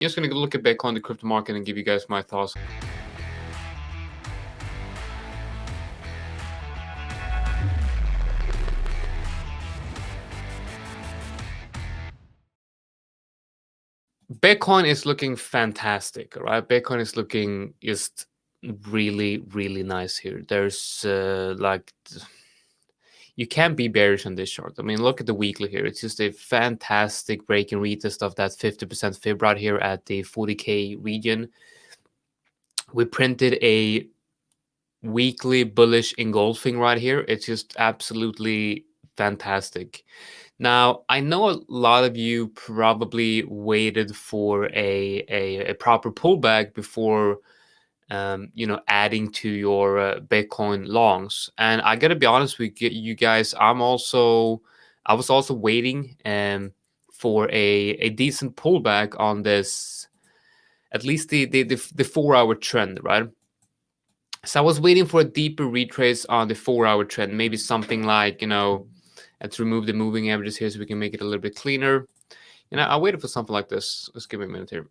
Just going to look at Bitcoin, the crypto market, and give you guys my thoughts. Bitcoin is looking fantastic, right? Bitcoin is looking just really, really nice here. There's you can't be bearish on this chart. I mean, look at the weekly here. It's just a fantastic break and retest of that 50% fib right here at the 40K region. We printed a weekly bullish engulfing right here. It's just absolutely fantastic. Now, I know a lot of you probably waited for a proper pullback before adding to your Bitcoin longs. And I gotta be honest with you guys, I was also waiting for a decent pullback on this, at least the 4-hour trend, right? So I was waiting for a deeper retrace on the 4-hour trend, maybe something like, let's remove the moving averages here so we can make it a little bit cleaner. I waited for something like this. Let's give me a minute here.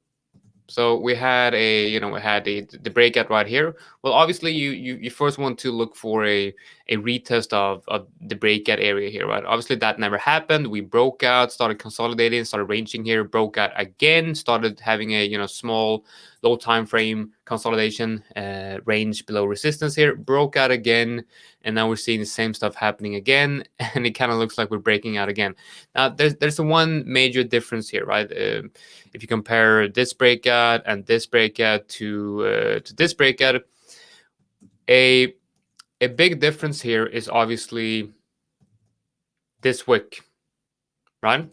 So we had the breakout right here. Well, obviously you first want to look for a retest of the breakout area here, right? Obviously that never happened. We broke out, started consolidating, started ranging here, broke out again, started having a small low time frame consolidation, range below resistance here, broke out again, and now we're seeing the same stuff happening again, and it kind of looks like we're breaking out again. Now there's one major difference here, right? If you compare this breakout and this breakout to this breakout, a big difference here is obviously this wick, right?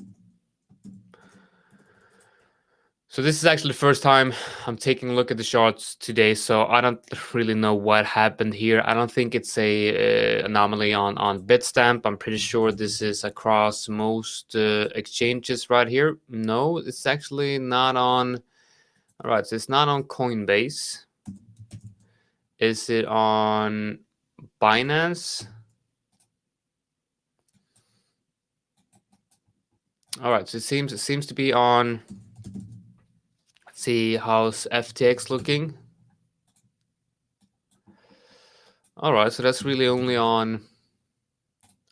So this is actually the first time I'm taking a look at the charts today, so I don't really know what happened here. I don't think it's a anomaly on Bitstamp. I'm pretty sure this is across most exchanges right here. No, it's actually not on. All right, so it's not on Coinbase. Is it on Binance? All right, so it seems to be on. Let's see, how's FTX looking? All right, so that's really only on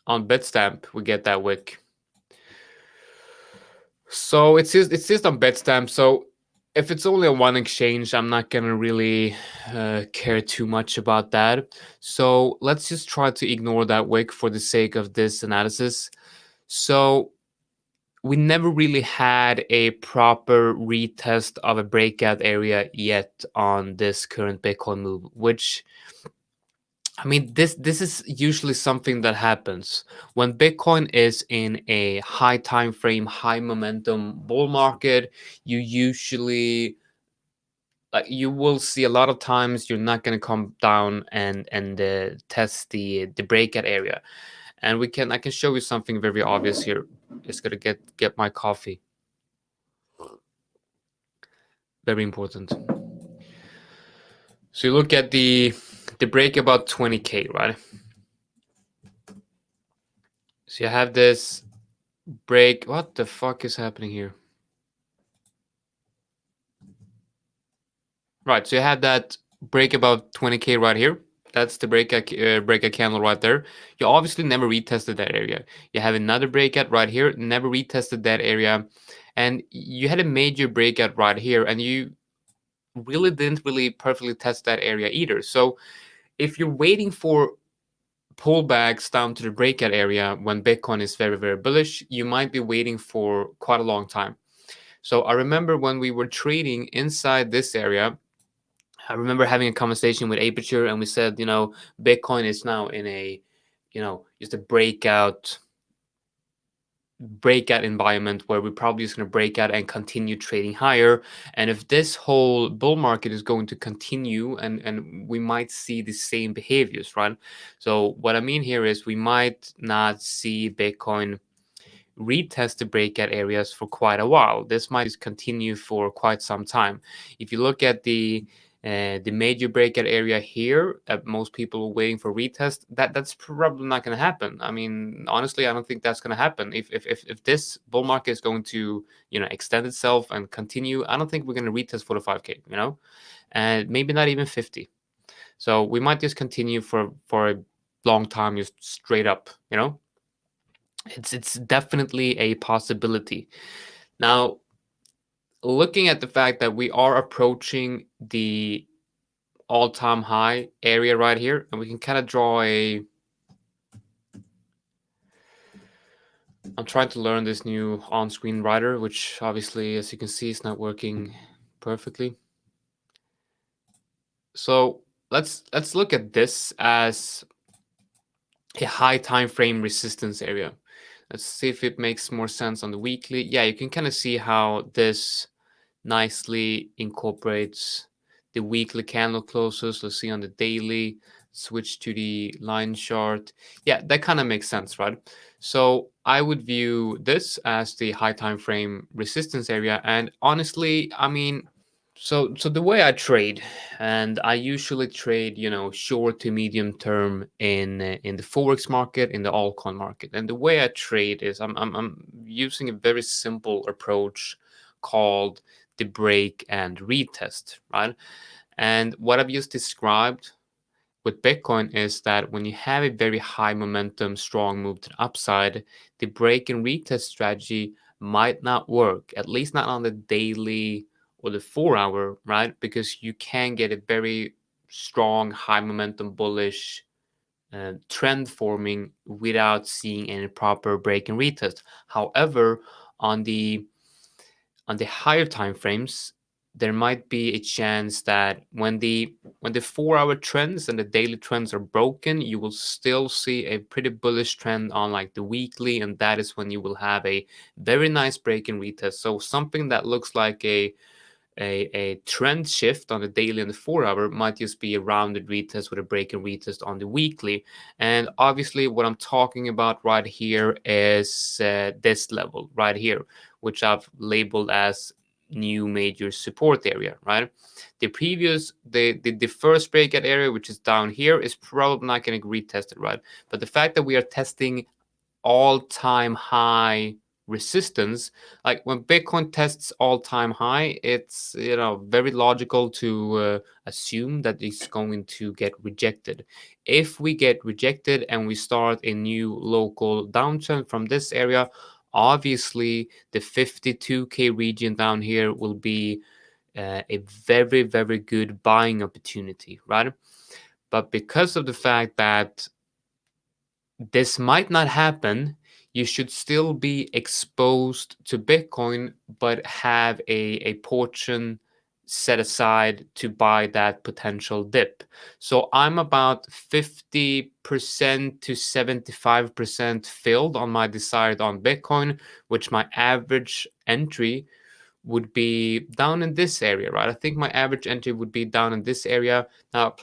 Bitstamp we get that wick. So it's just on Bitstamp. So if it's only on one exchange, I'm not gonna really care too much about that. So let's just try to ignore that wick for the sake of this analysis. So we never really had a proper retest of a breakout area yet on this current Bitcoin move, which, I mean, this is usually something that happens when Bitcoin is in a high time frame, high momentum bull market. You usually, like, you will see a lot of times you're not going to come down and test the breakout area. And I can show you something very obvious here. Just gotta get my coffee. Very important. So you look at the break about 20K, right? So you have this break. What the fuck is happening here? Right, so you have that break about 20K right here. That's the breakout candle right there. You obviously never retested that area. You have another breakout right here, never retested that area, and you had a major breakout right here, and you really didn't really perfectly test that area either. So if you're waiting for pullbacks down to the breakout area when Bitcoin is very, very bullish, you might be waiting for quite a long time. So I remember when we were trading inside this area, I remember having a conversation with Aperture, and we said, Bitcoin is now in a, just a breakout environment where we're probably just going to break out and continue trading higher. And if this whole bull market is going to continue, and we might see the same behaviors, right? So what I mean here is we might not see Bitcoin retest the breakout areas for quite a while. This might just continue for quite some time. If you look at the The major breakout area here, most people are waiting for retest. That's probably not going to happen. I mean, honestly, I don't think that's going to happen. If this bull market is going to extend itself and continue, I don't think we're going to retest 45K. And maybe not even 50. So we might just continue for a long time, just straight up. It's definitely a possibility. Now, looking at the fact that we are approaching the all-time high area right here, and we can kind of draw I'm trying to learn this new on-screen writer, which obviously, as you can see, is not working perfectly. So let's look at this as a high time frame resistance area. Let's see if it makes more sense on the weekly. Yeah, you can kind of see how this nicely incorporates the weekly candle closes. Let's see on the daily, switch to the line chart. Yeah, that kind of makes sense, right? So I would view this as the high time frame resistance area. And honestly, I mean, so the way I trade, and I usually trade, short to medium term in the forex market, in the altcoin market. And the way I trade is I'm using a very simple approach called the break and retest, right? And what I've just described with Bitcoin is that when you have a very high momentum, strong move to the upside, the break and retest strategy might not work, at least not on the daily or the 4 hour, right? Because you can get a very strong, high momentum, bullish trend forming without seeing any proper break and retest. However, on the higher time frames, there might be a chance that when the 4 hour trends and the daily trends are broken, you will still see a pretty bullish trend on like the weekly, and that is when you will have a very nice break and retest. So something that looks like a trend shift on the daily and the 4 hour might just be a rounded retest with a break and retest on the weekly. And obviously what I'm talking about right here is this level right here, which I've labeled as new major support area, right? The first breakout area, which is down here, is probably not going to retest it, right? But the fact that we are testing all-time high resistance, like when Bitcoin tests all-time high, it's very logical to assume that it's going to get rejected. If we get rejected and we start a new local downtrend from this area, obviously the 52K region down here will be a very, very good buying opportunity, right? But because of the fact that this might not happen, you should still be exposed to Bitcoin, but have a portion set aside to buy that potential dip. So I'm about 50% to 75% filled on my desired on Bitcoin, which my average entry would be down in this area, right? I think my average entry would be down in this area. Now,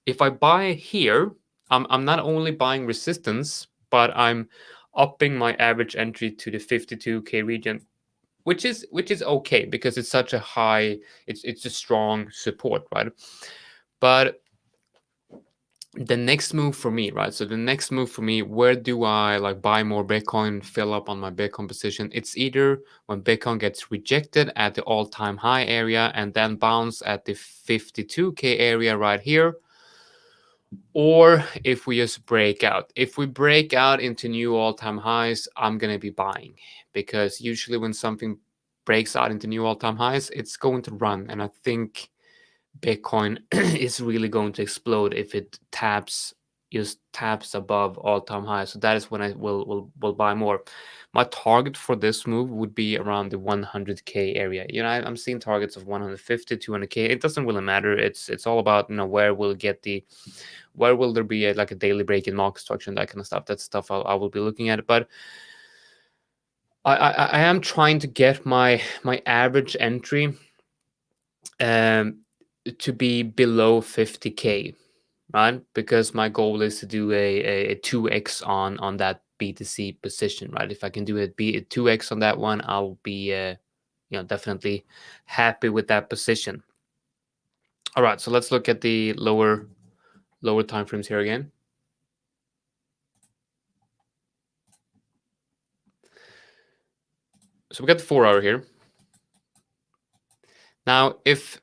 if I buy here, I'm not only buying resistance, but I'm upping my average entry to the 52K region, which is okay because it's such a high, it's a strong support, right? But the next move for me, right? So the next move for me, where do I like buy more Bitcoin, fill up on my Bitcoin position? It's either when Bitcoin gets rejected at the all-time high area and then bounce at the 52K area right here, or if we just break out. If we break out into new all-time highs, I'm going to be buying, because usually when something breaks out into new all-time highs, it's going to run. And I think Bitcoin is really going to explode if it just taps above all-time highs. So that is when I will buy more. My target for this move would be around the 100K area. I'm seeing targets of 150, 200K. It doesn't really matter. It's all about where will there be a daily break in market structure and that kind of stuff. That's stuff I will be looking at. But I am trying to get my average entry to be below 50K, right? Because my goal is to do a 2x on that BTC position, right? If I can do a 2x on that one, I'll be definitely happy with that position. All right, so let's look at the lower time frames here again. So we got the 4 hour here. Now, if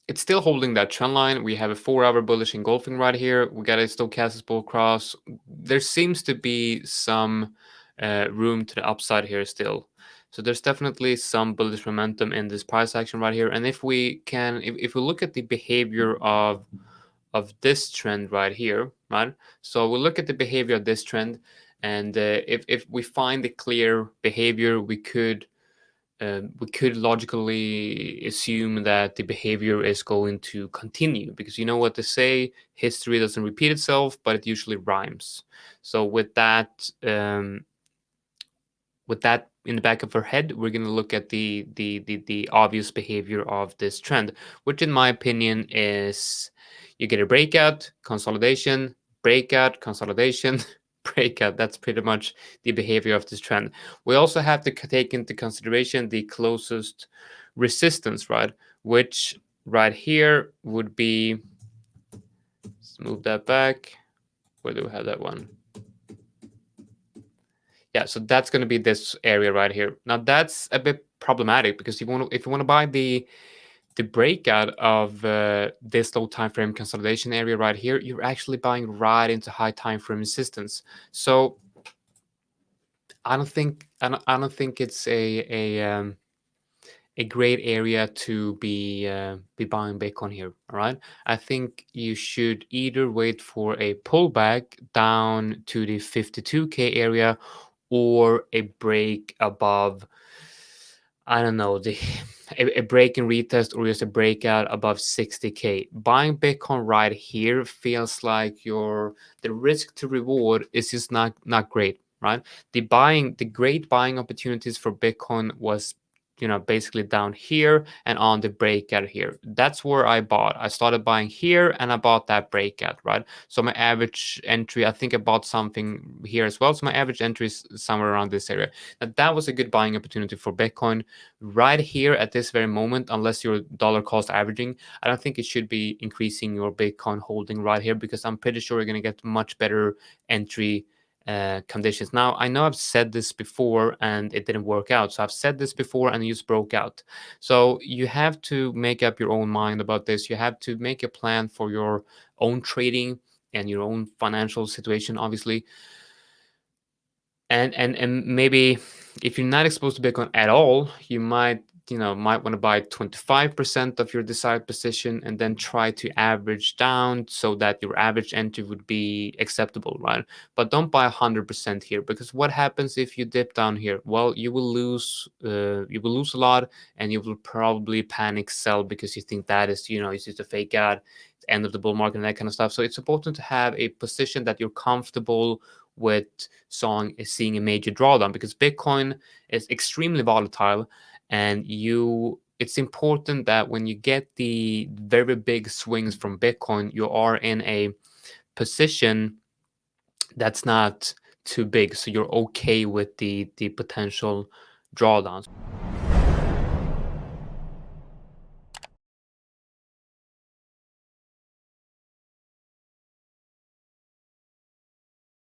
it's still holding that trend line, we have a 4 hour bullish engulfing right here. We got a stochastic bull cross. There seems to be some room to the upside here still. So there's definitely some bullish momentum in this price action right here. And if we can, if we look at the behavior of this trend right here, right? So we'll look at the behavior of this trend, and if we find a clear behavior, we could logically assume that the behavior is going to continue, because you know what they say: history doesn't repeat itself, but it usually rhymes. So with that in the back of our head, we're going to look at the obvious behavior of this trend, which in my opinion is you get a breakout, consolidation, breakout, consolidation, breakout. That's pretty much the behavior of this trend. We also have to take into consideration the closest resistance, right? Which right here would be, let's move that back. Where do we have that one? Yeah, so that's going to be this area right here. Now that's a bit problematic, because if you want to buy the breakout of this low time frame consolidation area right here, you're actually buying right into high time frame resistance. So I don't think it's a great area to be buying Bitcoin here. All right, I think you should either wait for a pullback down to the 52K area, or a break above, I don't know, the a break and retest, or just a breakout above 60K. Buying Bitcoin right here feels like the risk to reward is just not great, right? The great buying opportunities for Bitcoin was, basically down here and on the breakout here. That's where I bought. I started buying here and I bought that breakout, right? So my average entry, I think I bought something here as well. So my average entry is somewhere around this area. Now that was a good buying opportunity for Bitcoin right here at this very moment. Unless you're dollar cost averaging, I don't think it should be increasing your Bitcoin holding right here, because I'm pretty sure you're going to get much better entry conditions. Now, I know I've said this before and it didn't work out. So I've said this before and it just broke out. So you have to make up your own mind about this. You have to make a plan for your own trading and your own financial situation, obviously. And maybe if you're not exposed to Bitcoin at all, you might want to buy 25% of your desired position and then try to average down so that your average entry would be acceptable, right? But don't buy 100% here, because what happens if you dip down here? Well, you will lose a lot, and you will probably panic sell because you think that is, it's just a fake out, it's end of the bull market and that kind of stuff. So it's important to have a position that you're comfortable with seeing a major drawdown, because Bitcoin is extremely volatile, and it's important that when you get the very big swings from Bitcoin, you are in a position that's not too big, so you're okay with the potential drawdowns.